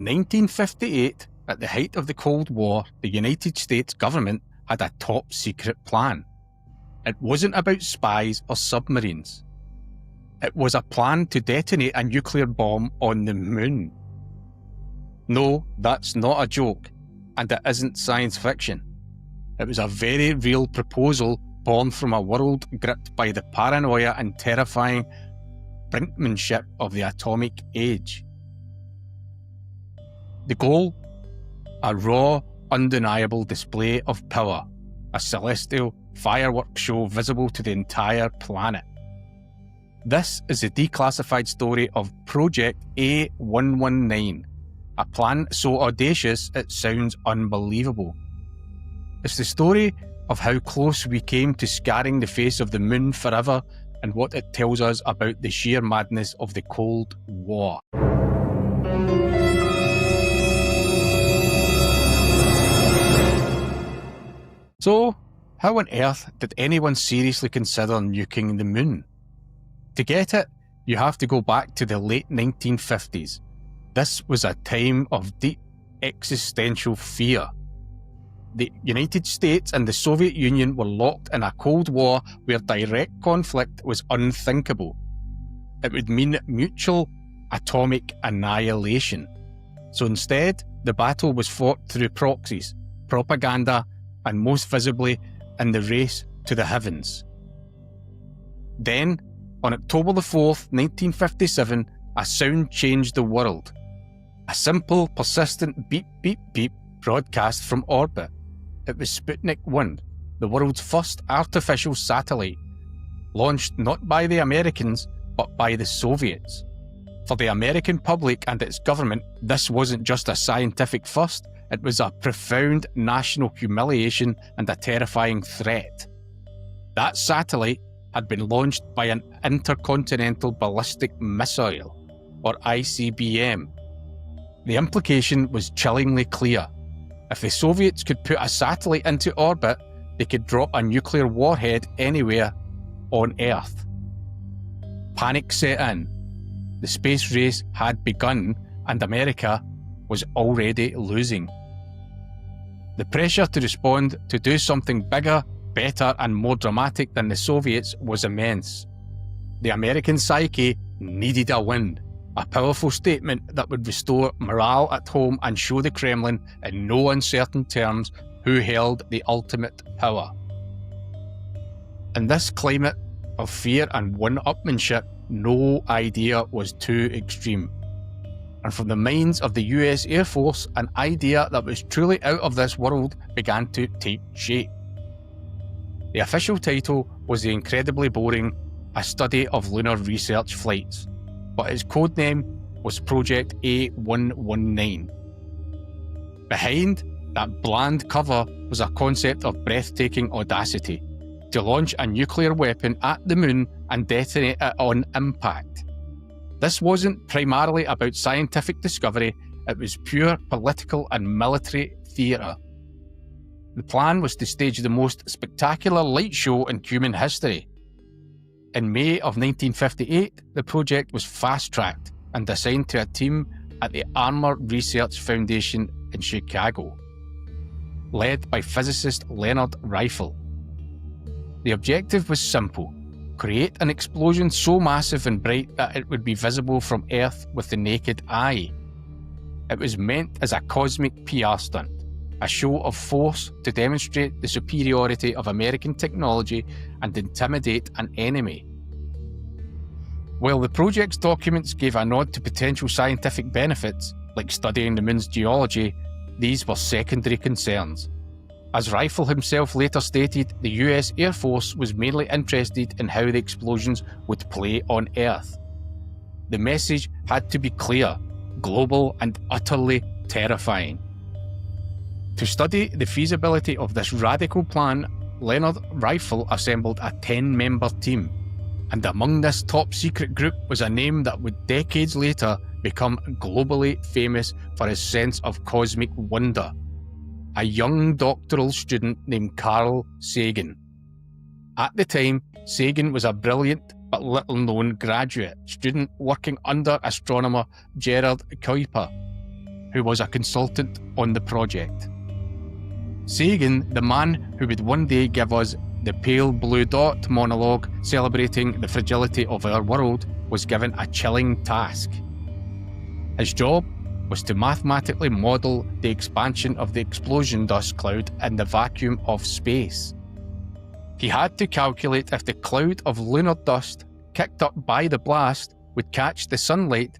1958, at the height of the Cold War, the United States government had a top-secret plan. It wasn't about spies or submarines. It was a plan to detonate a nuclear bomb on the moon. No, that's not a joke, and it isn't science fiction. It was a very real proposal born from a world gripped by the paranoia and terrifying brinkmanship of the atomic age. The goal? A raw, undeniable display of power, a celestial fireworks show visible to the entire planet. This is the declassified story of Project A119, a plan so audacious it sounds unbelievable. It's the story of how close we came to scarring the face of the moon forever and what it tells us about the sheer madness of the Cold War. So, how on earth did anyone seriously consider nuking the moon? To get it, you have to go back to the late 1950s. This was a time of deep existential fear. The United States and the Soviet Union were locked in a Cold War where direct conflict was unthinkable. It would mean mutual atomic annihilation. So instead, the battle was fought through proxies, propaganda, and most visibly in the race to the heavens. Then, on October the 4th, 1957, a sound changed the world. A simple, persistent beep, beep, beep broadcast from orbit. It was Sputnik 1, the world's first artificial satellite, launched not by the Americans, but by the Soviets. For the American public and its government, this wasn't just a scientific first, it was a profound national humiliation and a terrifying threat. That satellite had been launched by an intercontinental ballistic missile, or ICBM. The implication was chillingly clear. If the Soviets could put a satellite into orbit, they could drop a nuclear warhead anywhere on Earth. Panic set in. The space race had begun, and America was already losing. The pressure to respond, to do something bigger, better, and more dramatic than the Soviets was immense. The American psyche needed a win, a powerful statement that would restore morale at home and show the Kremlin, in no uncertain terms, who held the ultimate power. In this climate of fear and one-upmanship, no idea was too extreme. And from the minds of the US Air Force, an idea that was truly out of this world began to take shape. The official title was the incredibly boring A Study of Lunar Research Flights, but its codename was Project A119. Behind that bland cover was a concept of breathtaking audacity: to launch a nuclear weapon at the moon and detonate it on impact. This wasn't primarily about scientific discovery, it was pure political and military theatre. The plan was to stage the most spectacular light show in human history. In May of 1958, the project was fast-tracked and assigned to a team at the Armour Research Foundation in Chicago, led by physicist Leonard Riefel. The objective was simple: create an explosion so massive and bright that it would be visible from Earth with the naked eye. It was meant as a cosmic PR stunt, a show of force to demonstrate the superiority of American technology and intimidate an enemy. While the project's documents gave a nod to potential scientific benefits, like studying the moon's geology, these were secondary concerns. As Riefel himself later stated, the US Air Force was mainly interested in how the explosions would play on Earth. The message had to be clear, global, and utterly terrifying. To study the feasibility of this radical plan, Leonard Riefel assembled a 10-member team, and among this top-secret group was a name that would decades later become globally famous for his sense of cosmic wonder: a young doctoral student named Carl Sagan. At the time, Sagan was a brilliant but little-known graduate student working under astronomer Gerard Kuiper. who was a consultant on the project. Sagan, the man who would one day give us the pale blue dot monologue celebrating the fragility of our world, was given a chilling task. His job was to mathematically model the expansion of the explosion dust cloud in the vacuum of space. He had to calculate if the cloud of lunar dust kicked up by the blast would catch the sunlight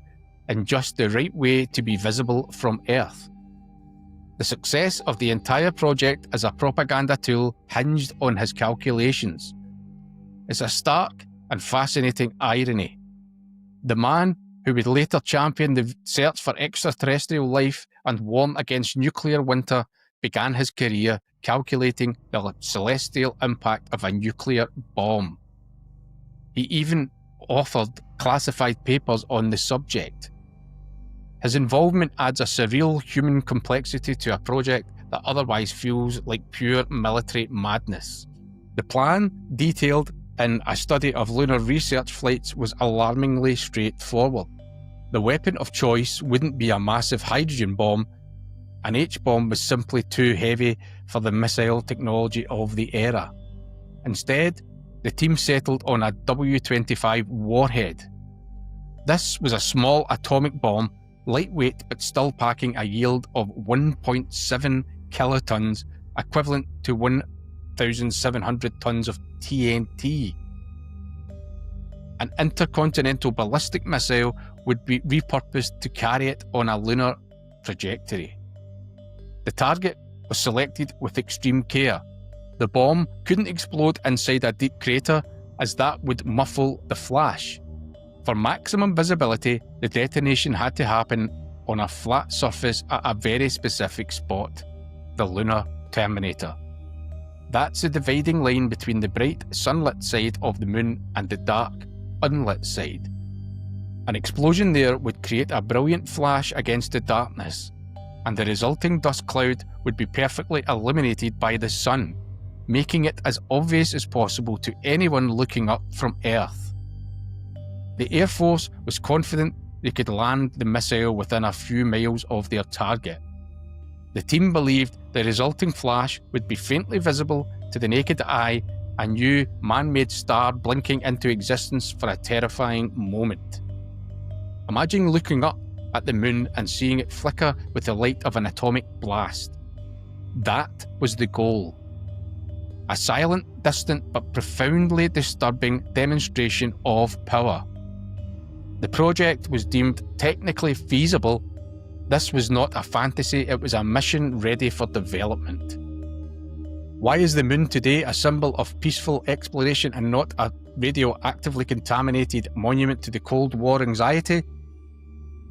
in just the right way to be visible from Earth. The success of the entire project as a propaganda tool hinged on his calculations. It's a stark and fascinating irony. The man who would later champion the search for extraterrestrial life and warn against nuclear winter began his career calculating the celestial impact of a nuclear bomb. He even authored classified papers on the subject. His involvement adds a surreal human complexity to a project that otherwise feels like pure military madness. The plan, detailed in a study of lunar research flights, was alarmingly straightforward. The weapon of choice wouldn't be a massive hydrogen bomb. An H-bomb was simply too heavy for the missile technology of the era. Instead, the team settled on a W-25 warhead. This was a small atomic bomb, lightweight but still packing a yield of 1.7 kilotons, equivalent to 1,700 tons of TNT. An intercontinental ballistic missile would be repurposed to carry it on a lunar trajectory. The target was selected with extreme care. The bomb couldn't explode inside a deep crater, as that would muffle the flash. For maximum visibility, the detonation had to happen on a flat surface at a very specific spot, the lunar terminator. That's the dividing line between the bright, sunlit side of the moon and the dark, unlit side. An explosion there would create a brilliant flash against the darkness, and the resulting dust cloud would be perfectly illuminated by the sun, making it as obvious as possible to anyone looking up from Earth. The Air Force was confident they could land the missile within a few miles of their target. The team believed the resulting flash would be faintly visible to the naked eye, a new man-made star blinking into existence for a terrifying moment. Imagine looking up at the moon and seeing it flicker with the light of an atomic blast. That was the goal. A silent, distant, but profoundly disturbing demonstration of power. The project was deemed technically feasible. This was not a fantasy, it was a mission ready for development. Why is the moon today a symbol of peaceful exploration and not a radioactively contaminated monument to the Cold War anxiety?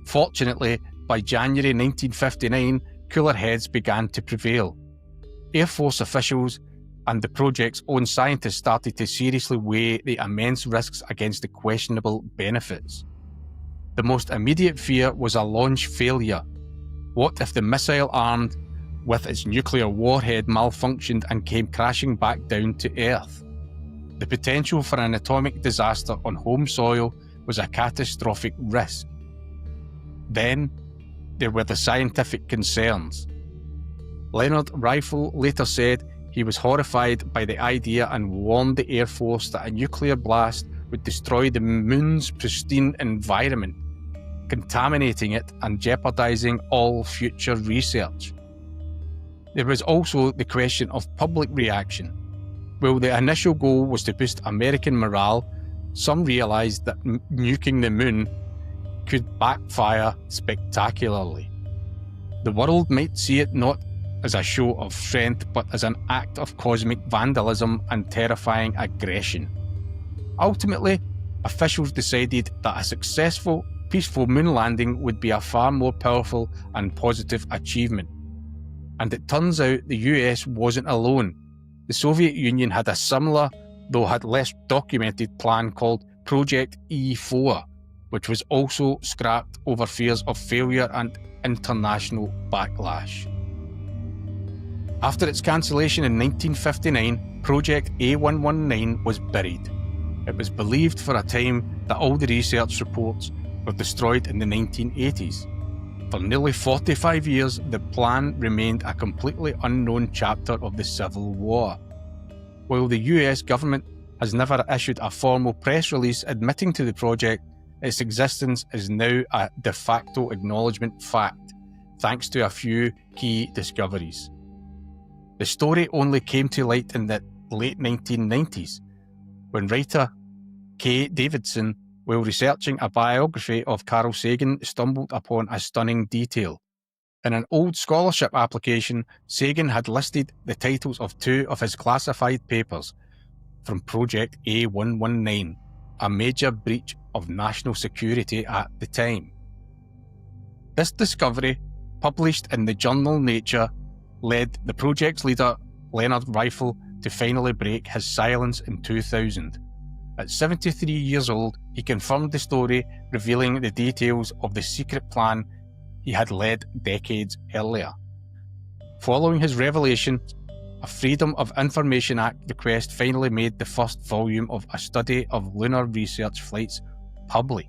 Fortunately, by January 1959, cooler heads began to prevail. Air Force officials and the project's own scientists started to seriously weigh the immense risks against the questionable benefits. The most immediate fear was a launch failure. What if the missile armed with its nuclear warhead malfunctioned and came crashing back down to Earth? The potential for an atomic disaster on home soil was a catastrophic risk. Then, there were the scientific concerns. Leonard Rifle later said he was horrified by the idea and warned the Air Force that a nuclear blast would destroy the moon's pristine environment, contaminating it and jeopardizing all future research. There was also the question of public reaction. While the initial goal was to boost American morale, some realized that nuking the moon could backfire spectacularly. The world might see it not as a show of strength, but as an act of cosmic vandalism and terrifying aggression. Ultimately, officials decided that a successful, peaceful moon landing would be a far more powerful and positive achievement. And it turns out the US wasn't alone. The Soviet Union had a similar, though had less documented plan called Project E4, which was also scrapped over fears of failure and international backlash. After its cancellation in 1959, Project A119 was buried. It was believed for a time that all the research reports were destroyed in the 1980s. For nearly 45 years, the plan remained a completely unknown chapter of the Civil War. While the US government has never issued a formal press release admitting to the project, its existence is now a de facto acknowledgement fact, thanks to a few key discoveries. The story only came to light in the late 1990s, when writer Kay Davidson, while researching a biography of Carl Sagan, stumbled upon a stunning detail. In an old scholarship application, Sagan had listed the titles of two of his classified papers from Project A119, a major breach of national security at the time. This discovery, published in the journal Nature, led the project's leader, Leonard Riefel, to finally break his silence in 2000. At 73 years old, he confirmed the story, revealing the details of the secret plan he had led decades earlier. Following his revelation, a Freedom of Information Act request finally made the first volume of a study of lunar research flights public.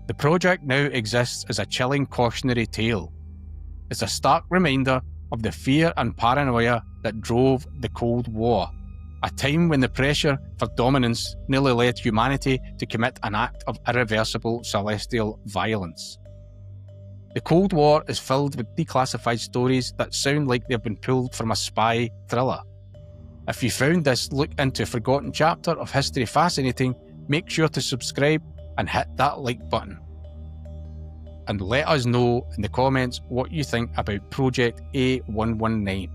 The project now exists as a chilling cautionary tale. It's a stark reminder of the fear and paranoia that drove the Cold War, a time when the pressure for dominance nearly led humanity to commit an act of irreversible celestial violence. The Cold War is filled with declassified stories that sound like they've been pulled from a spy thriller. If you found this look into a forgotten chapter of history fascinating, make sure to subscribe and hit that like button. And let us know in the comments what you think about Project A119.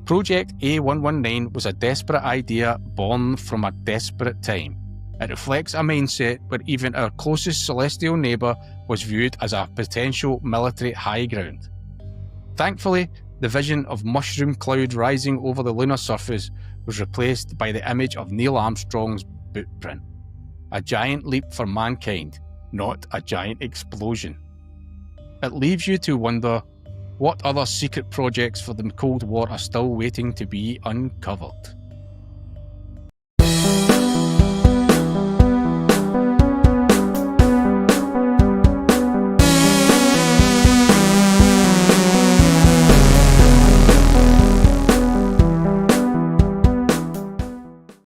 Project A119 was a desperate idea born from a desperate time. It reflects a mindset where even our closest celestial neighbour was viewed as a potential military high ground. Thankfully, the vision of mushroom cloud rising over the lunar surface was replaced by the image of Neil Armstrong's bootprint. A giant leap for mankind, not a giant explosion. It leaves you to wonder, what other secret projects for the Cold War are still waiting to be uncovered?